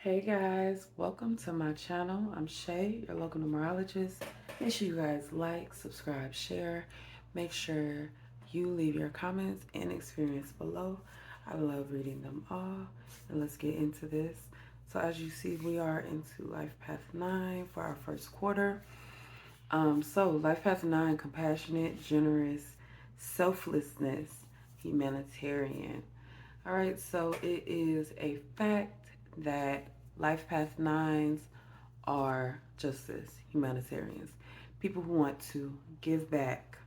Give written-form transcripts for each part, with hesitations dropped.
Hey guys, welcome to my channel. I'm Shay, your local numerologist. Make sure you guys like, subscribe, share. Make sure you leave your comments and experience below. I love reading them all. And let's get into this. So as you see, we are into Life Path 9 for our first quarter. So Life Path 9, compassionate, generous, selflessness, humanitarian. All right, so it is a fact that Life Path Nines are justice, humanitarians, people who want to give back.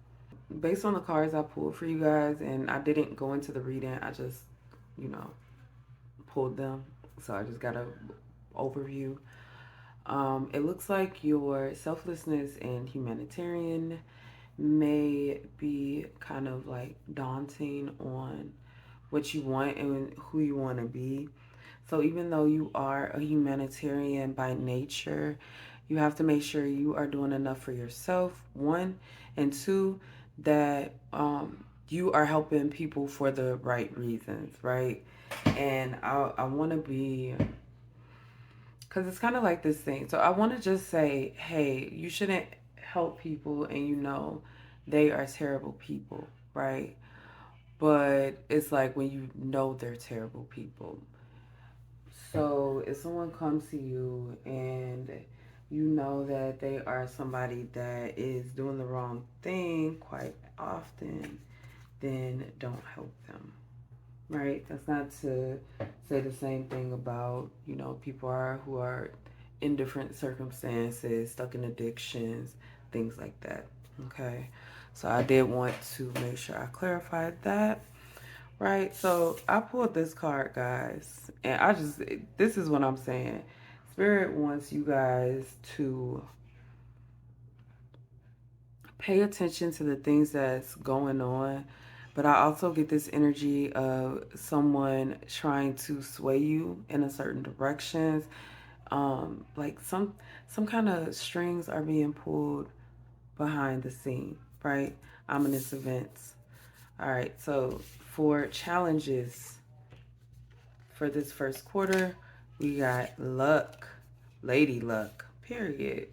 Based on the cards I pulled for you guys, and I didn't go into the reading, I just, you know, pulled them. So I just got a overview. It looks like your selflessness and humanitarian may be kind of like daunting on what you want and who you want to be. So even though you are a humanitarian by nature, you have to make sure you are doing enough for yourself, one, and two, that you are helping people for the right reasons, right? And I want to be, because it's kind of like this thing. So I want to just say, hey, you shouldn't help people and you know they are terrible people, right? But it's like when you know they're terrible people. So if someone comes to you and you know that they are somebody that is doing the wrong thing quite often, then don't help them. Right? That's not to say the same thing about, people who are in different circumstances, stuck in addictions, things like that. Okay. So I did want to make sure I clarified that. Right, so I pulled this card, guys, and this is what I'm saying. Spirit wants you guys to pay attention to the things that's going on, but I also get this energy of someone trying to sway you in a certain directions. Like some kind of strings are being pulled behind the scene, right? Ominous events. All right, so for challenges for this first quarter, we got luck, lady luck, period.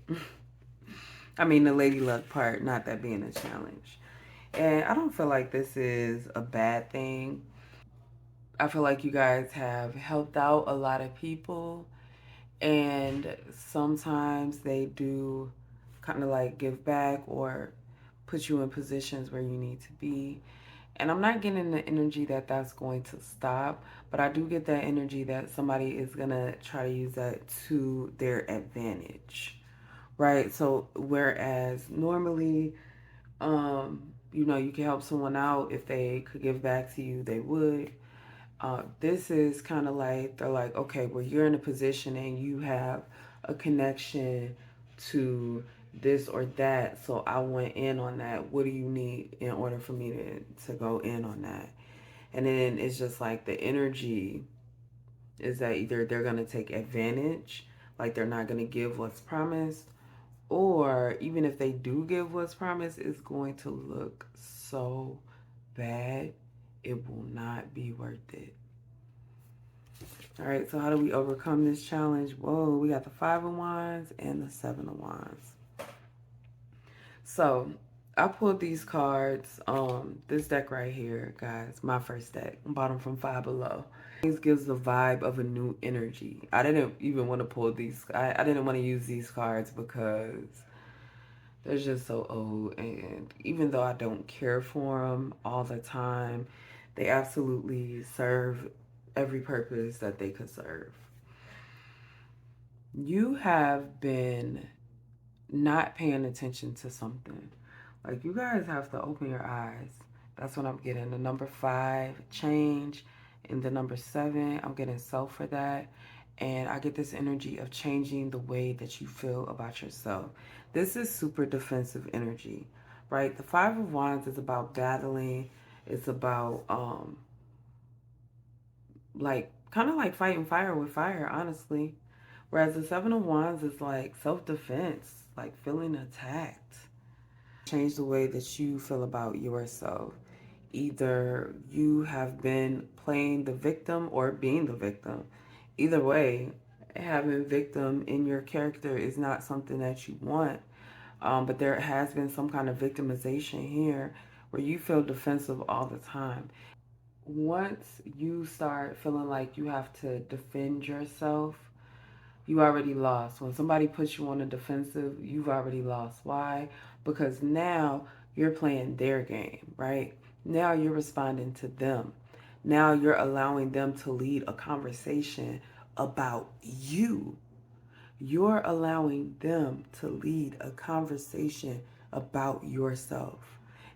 I mean, the lady luck part, not that being a challenge. And I don't feel like this is a bad thing. I feel like you guys have helped out a lot of people, and sometimes they do kind of like give back or put you in positions where you need to be. And I'm not getting the energy that that's going to stop, but I do get that energy that somebody is going to try to use that to their advantage, right? So, whereas normally, you can help someone out if they could give back to you, they would. This is kind of like, they're like, okay, well, you're in a position and you have a connection to this or that, so I went in on that. What do you need in order for me to go in on that? And then it's just like the energy is that either they're going to take advantage, like they're not going to give what's promised, or even if they do give what's promised, it's going to look so bad, it will not be worth it. All right, so how do we overcome this challenge? Whoa, we got the Five of Wands and the Seven of Wands. So I pulled these cards. This deck right here, guys, my first deck, bottom from Five Below. This gives the vibe of a new energy. I didn't even want to pull these. I didn't want to use these cards because they're just so old. And even though I don't care for them all the time, they absolutely serve every purpose that they could serve. You have been not paying attention to something. Like, you guys have to open your eyes. That's what I'm getting. The number 5, change, and the number 7, I'm getting self for that. And I get this energy of changing the way that you feel about yourself. This is super defensive energy, right? The Five of Wands is about battling. It's about, like, kind of like fighting fire with fire, honestly. Whereas the Seven of Wands is like self-defense, like feeling attacked. Change the way that you feel about yourself. Either you have been playing the victim or being the victim. Either way, having victim in your character is not something that you want. But there has been some kind of victimization here where you feel defensive all the time. Once you start feeling like you have to defend yourself, you already lost. When somebody puts you on the defensive, you've already lost. Why? Because now you're playing their game, right? Now you're responding to them. Now you're allowing them to lead a conversation about you. You're allowing them to lead a conversation about yourself.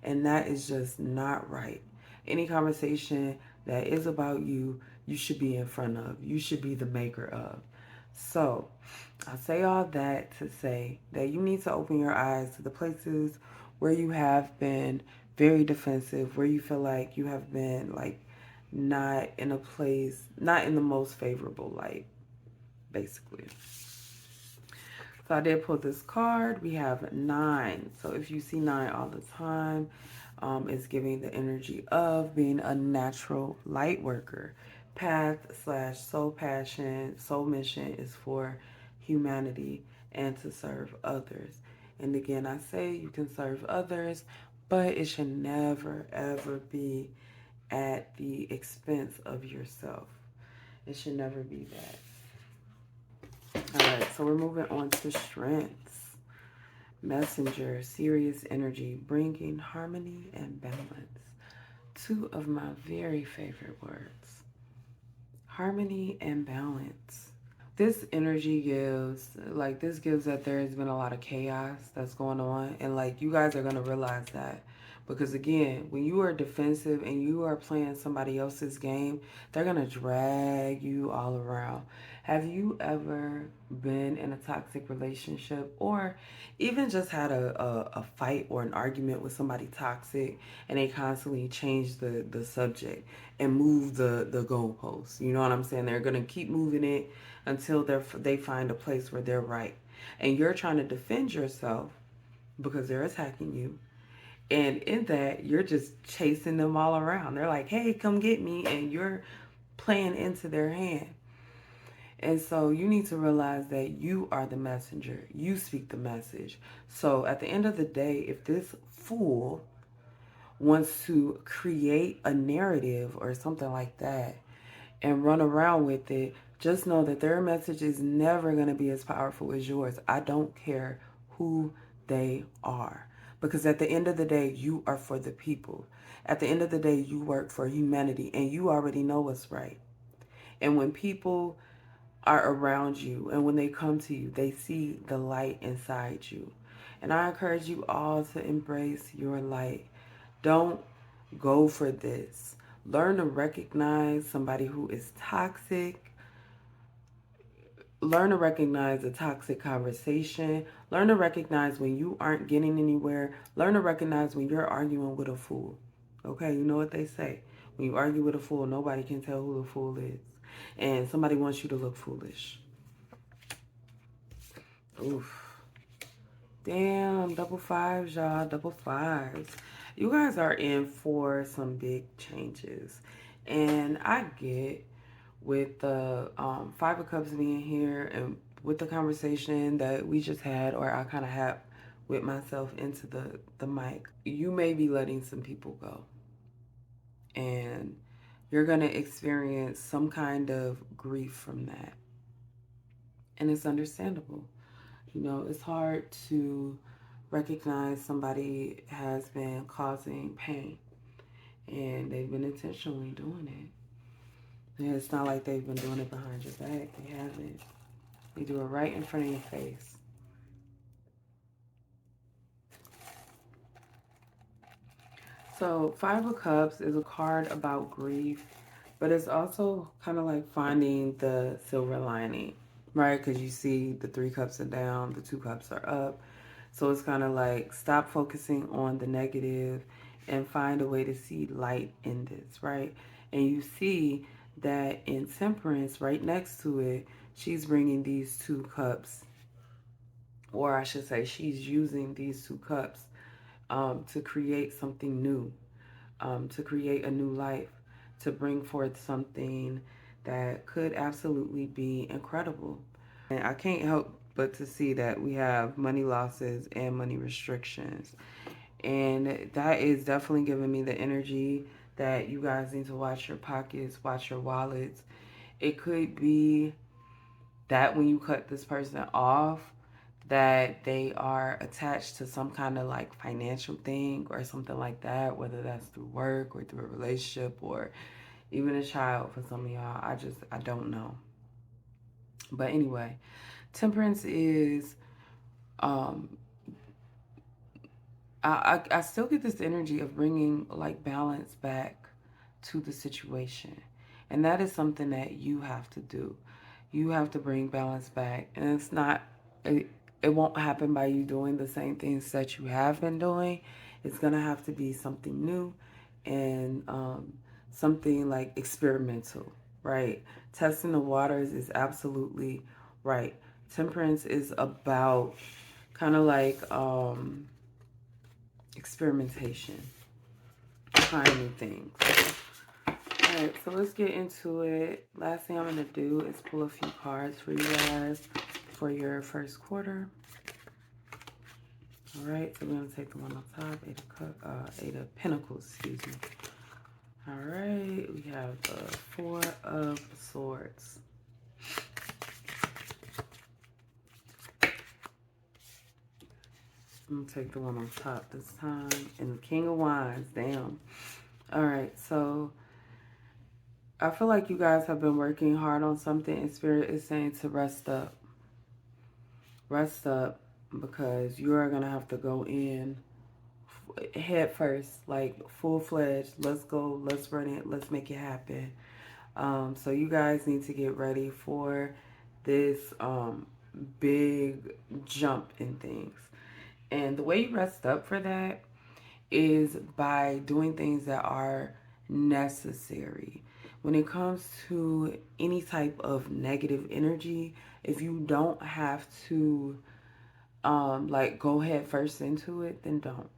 And that is just not right. Any conversation that is about you, you should be in front of. You should be the maker of. So, I say all that to say that you need to open your eyes to the places where you have been very defensive, where you feel like you have been like not in a place, not in the most favorable light, basically. So I did pull this card. We have 9. So if you see 9 all the time, it's giving the energy of being a natural light worker. Path slash soul passion, soul mission is for humanity and to serve others. And again, I say you can serve others, but it should never ever be at the expense of yourself. It should never be that. All right, so we're moving on to strengths. Messenger, serious energy, bringing harmony and balance. 2 of my very favorite words. Harmony and balance. This energy gives, this gives that there has been a lot of chaos that's going on. And, you guys are going to realize that. Because, again, when you are defensive and you are playing somebody else's game, they're going to drag you all around. Have you ever been in a toxic relationship or even just had a fight or an argument with somebody toxic and they constantly change the subject and move the goalposts? You know what I'm saying? They're going to keep moving it until they find a place where they're right. And you're trying to defend yourself because they're attacking you. And in that, you're just chasing them all around. They're like, hey, come get me. And you're playing into their hand. And so you need to realize that you are the messenger. You speak the message. So at the end of the day, if this fool wants to create a narrative or something like that and run around with it, just know that their message is never going to be as powerful as yours. I don't care who they are. Because at the end of the day, you are for the people. At the end of the day, you work for humanity and you already know what's right. And when people are around you and when they come to you, they see the light inside you. And I encourage you all to embrace your light. Don't go for this. Learn to recognize somebody who is toxic. Learn to recognize a toxic conversation. Learn to recognize when you aren't getting anywhere. Learn to recognize when you're arguing with a fool. Okay, you know what they say. When you argue with a fool, nobody can tell who the fool is. And somebody wants you to look foolish. Oof. Damn, double fives, y'all. Double fives. You guys are in for some big changes. And I get with the 5 of Cups being here and with the conversation that we just had, or I kind of had with myself into the mic, you may be letting some people go. And you're going to experience some kind of grief from that. And it's understandable. You know, it's hard to recognize somebody has been causing pain and they've been intentionally doing it. And it's not like they've been doing it behind your back. They haven't. They do it right in front of your face. So 5 of Cups is a card about grief, but it's also kind of like finding the silver lining, right? Because you see the 3 cups are down, the 2 cups are up. So it's kind of like stop focusing on the negative and find a way to see light in this, right? And you see that in Temperance, right next to it, she's bringing these 2 cups, or I should say she's using these 2 cups to create something new, to create a new life, to bring forth something that could absolutely be incredible. And I can't help but to see that we have money losses and money restrictions. And that is definitely giving me the energy that you guys need to watch your pockets, watch your wallets. It could be that when you cut this person off, that they are attached to some kind of like financial thing or something like that, whether that's through work or through a relationship or even a child for some of y'all. I don't know. But anyway, temperance is um I still get this energy of bringing like balance back to the situation. And that is something that you have to do. You have to bring balance back. And it's not, it, it won't happen by you doing the same things that you have been doing. It's going to have to be something new and something like experimental, right? Testing the waters is absolutely right. Temperance is about kind of like, experimentation, trying new things. All right, so let's get into it. Last thing I'm going to do is pull a few cards for you guys for your first quarter. All right, so we're going to take the one on top, Eight of Pentacles, excuse me. All right, we have the Four of Swords. I'm going to take the one on top this time. And the King of Wands, damn. All right, so I feel like you guys have been working hard on something, and Spirit is saying to rest up. Rest up, because you are going to have to go in head first, like full-fledged. Let's go, let's run it, let's make it happen. So you guys need to get ready for this big jump in things. And the way you rest up for that is by doing things that are necessary. When it comes to any type of negative energy, if you don't have to like go head first into it, then don't.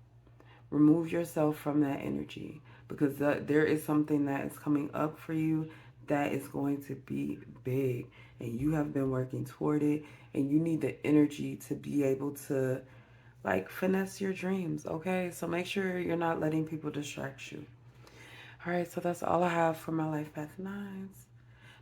Remove yourself from that energy, because there is something that is coming up for you that is going to be big, and you have been working toward it, and you need the energy to be able to like finesse your dreams, okay? So make sure you're not letting people distract you. All right, so that's all I have for my Life Path 9s.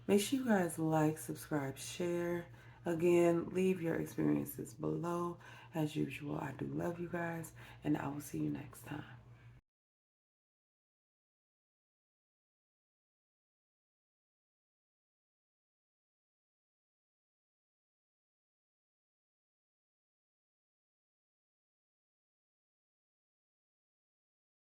Make sure you guys like, subscribe, share. Again, leave your experiences below. As usual, I do love you guys, and I will see you next time.